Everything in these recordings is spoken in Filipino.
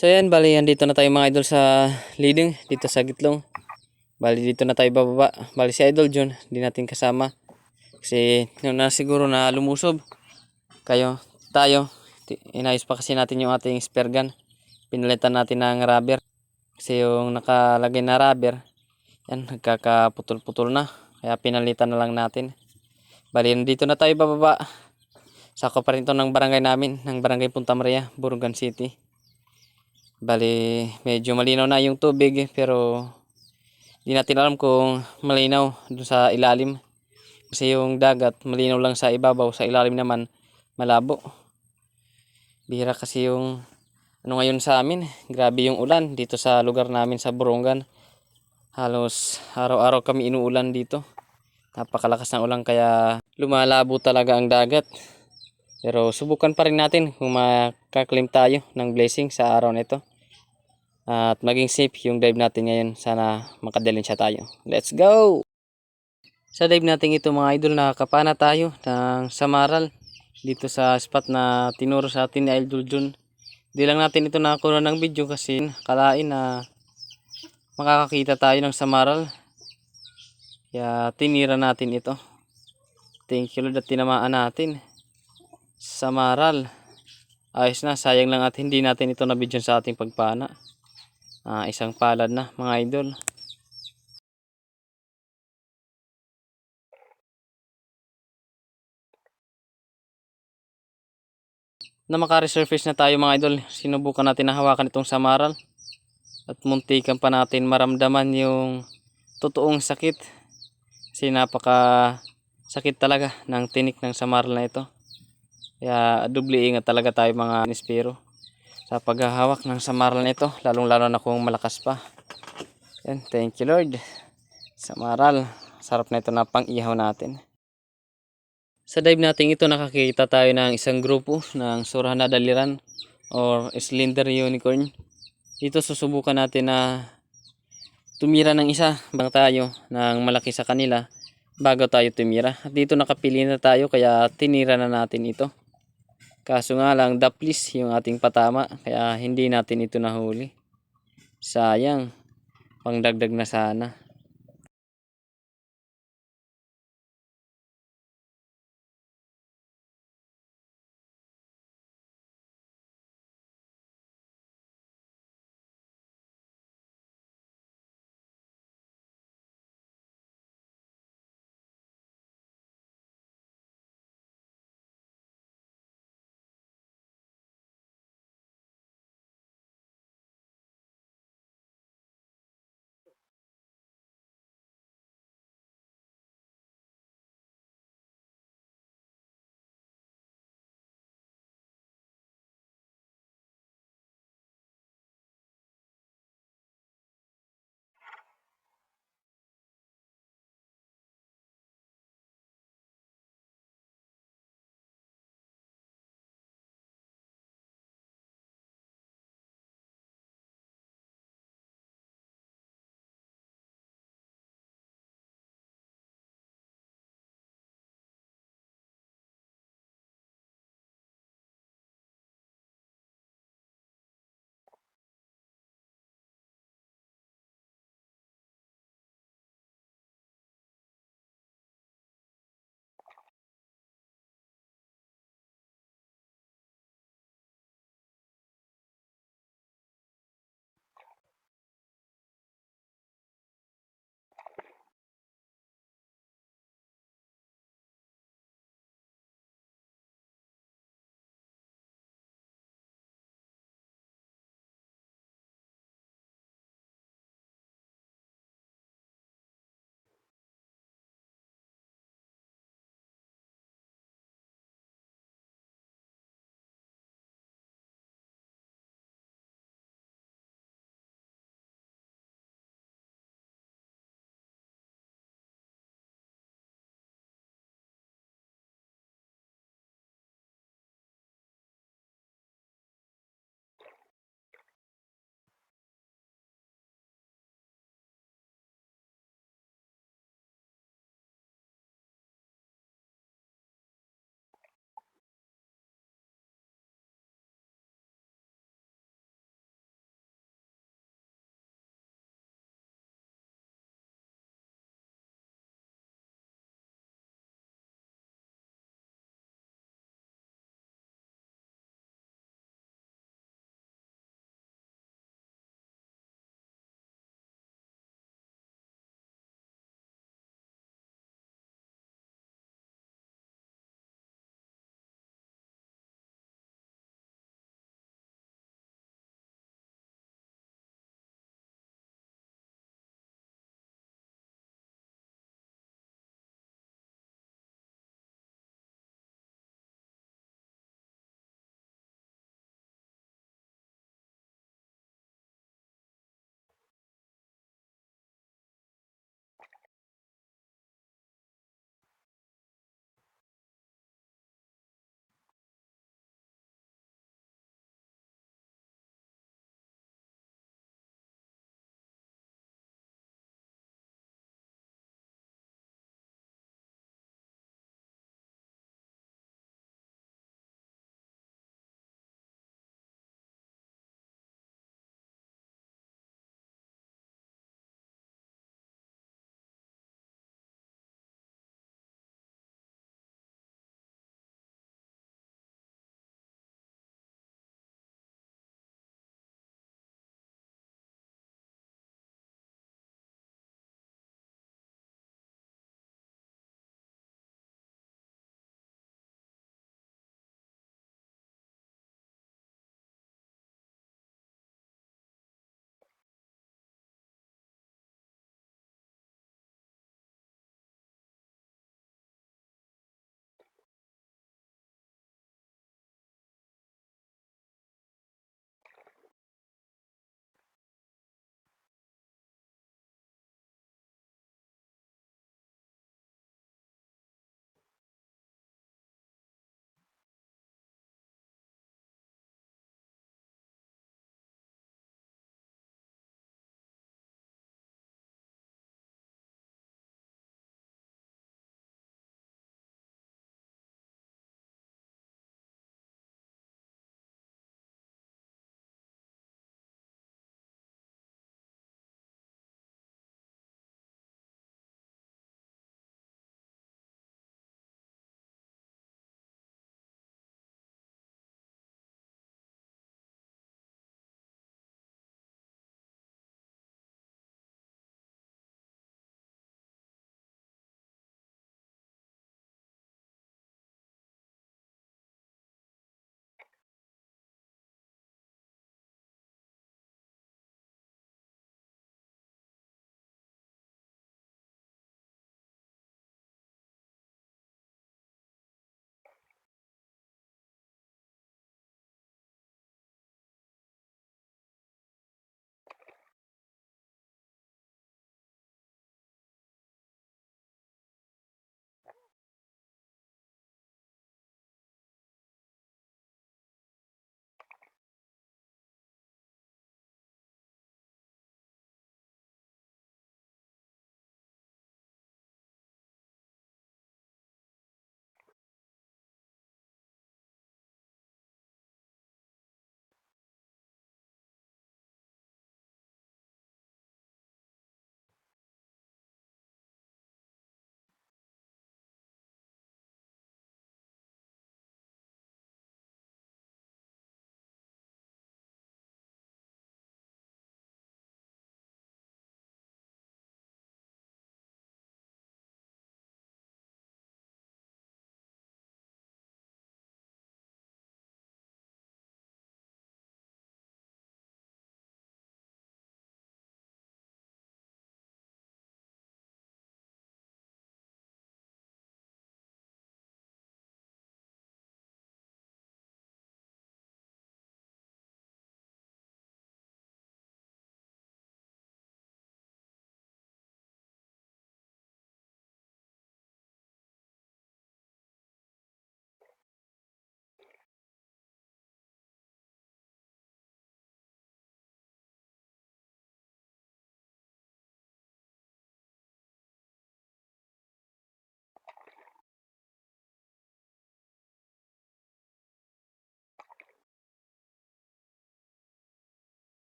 So yan, bali dito na tayo mga idol sa leading, dito sa Gitlong. Bali dito na tayo bababa. Bali si Idol John, hindi natin kasama. Kasi yun na siguro na lumusob. Tayo, inayos pa kasi natin yung ating spare gun. Pinalitan natin ng rubber. Kasi yung nakalagay na rubber, yan, nagkakaputol-putol na. Kaya pinalitan na lang natin. Bali dito na tayo bababa. Sako pa rin ito ng barangay namin, ng barangay Punta Maria, Burugan City. Bali medyo malinaw na yung tubig pero di natin alam kung malinaw dun sa ilalim. Kasi yung dagat malinaw lang sa ibabaw, sa ilalim naman malabo. Bihira kasi yung ngayon sa amin. Grabe yung ulan dito sa lugar namin sa Burugan. Halos araw-araw kami inuulan dito. Napakalakas ng ulan kaya lumalabo talaga ang dagat. Pero subukan pa rin natin kung makaklaim tayo ng blessing sa araw na ito. At maging safe yung dive natin ngayon. Sana makadalhin siya tayo. Let's go! Sa dive natin ito mga idol, nakakapana tayo ng samaral dito sa spot na tinuro sa atin ni Idol John. Di lang natin ito nakakuha ng video kasi kalain na makakakita tayo ng samaral. Kaya tinira natin ito. Thank you Lord at tinamaan natin. Samaral. Ayos na, sayang lang at hindi natin ito na-video sa ating pagpana. Isang palad na mga idol. Na maka-resurface na tayo mga idol, sinubukan natin na hawakan itong samaral at muntikan pa natin maramdaman yung totoong sakit. Kasi napaka sakit talaga ng tinik ng samaral na ito. Kaya doble ingat talaga tayo mga nispero sa paghahawak ng samaral na ito, lalong lalo na kung malakas pa. Yan, thank you Lord. Samaral, sarap na ito na pang ihaw natin. Sa dive natin ito nakakita tayo ng isang grupo ng Surhana Daliran or Slender Unicorn. Dito susubukan natin na tumira ng isa bang tayo ng malaki sa kanila bago tayo tumira. At dito nakapili na tayo kaya tinira na natin ito. Kaso nga lang daplis yung ating patama kaya hindi natin ito nahuli. Sayang, pangdagdag na sana.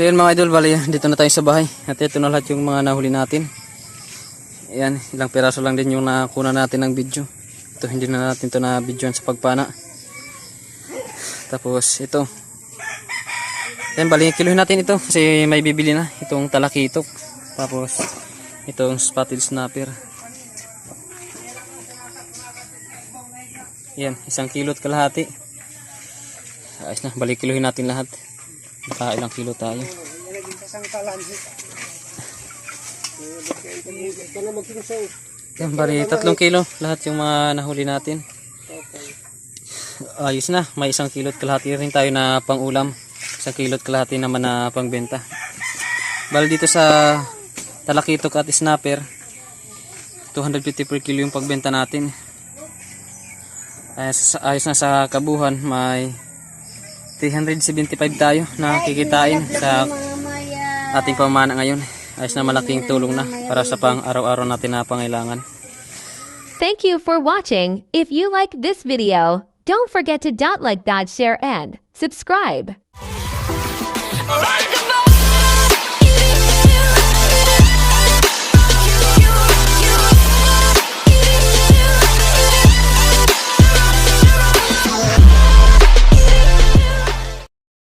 So yun mga idol, bali dito na tayo sa bahay. At ito na lahat yung mga nahuli natin. Ayan, ilang piraso lang din yung nakuna natin ng video. Ito hindi na natin ito na videoan sa pagpana. Tapos ito. Ayan, bali kiluhin natin ito kasi may bibili na. Itong talakitok. Tapos itong spotted snapper. Ayan, 1 kilo at kalahati. Ayos na, bali kiluhin natin lahat. Nakailang kilo tayo. Yan, bali 3 kilo lahat yung mga nahuli natin. Ayos na, may 1 kilo at kalahati rin tayo na pang ulam. 1 kilo at kalahati naman na pang benta. Bali dito sa talakitok at snapper, 250 per kilo yung pagbenta natin. Ayos na sa kabuhan, may 375 tayo na kikitain sa ating pamana ngayon. Ayos na, malaking tulong na para sa pang araw-araw natin na pangailangan. Thank you for watching. If you like this video, don't forget to like, share, and subscribe. Like